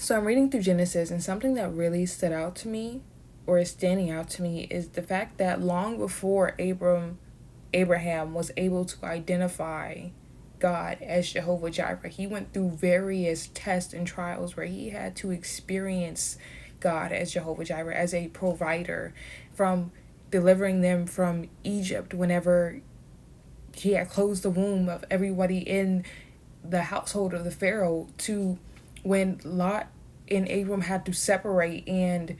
So I'm reading through Genesis, and something that really stood out to me, or is standing out to me, is the fact that long before Abraham was able to identify God as Jehovah Jireh, he went through various tests and trials where he had to experience God as Jehovah Jireh, as a provider, from delivering them from Egypt whenever he had closed the womb of everybody in the household of the Pharaoh, to when Lot and Abram had to separate, and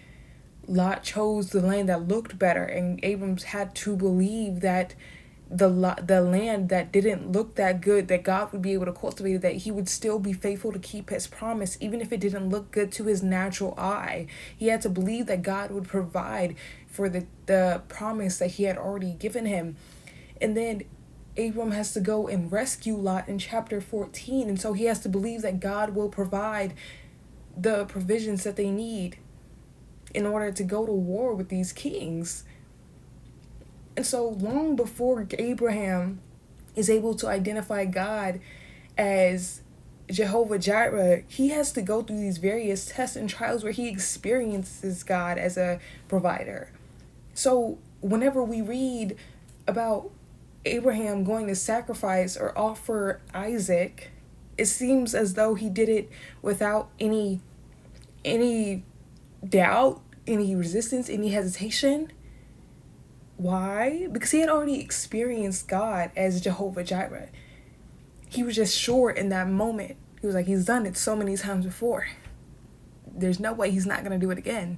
Lot chose the land that looked better, and Abrams had to believe that the land that didn't look that good, that God would be able to cultivate it, that he would still be faithful to keep his promise, even if it didn't look good to his natural eye. He had to believe that God would provide for the promise that he had already given him. And then Abram has to go and rescue Lot in chapter 14, and so he has to believe that God will provide the provisions that they need in order to go to war with these kings. And so long before Abraham is able to identify God as Jehovah Jireh, he has to go through these various tests and trials where he experiences God as a provider. So whenever we read about Abraham going to sacrifice or offer Isaac, it seems as though he did it without any doubt, any resistance, any hesitation. Why? Because he had already experienced God as Jehovah Jireh. He was just sure in that moment. He was like, he's done it so many times before. There's no way he's not going to do it again.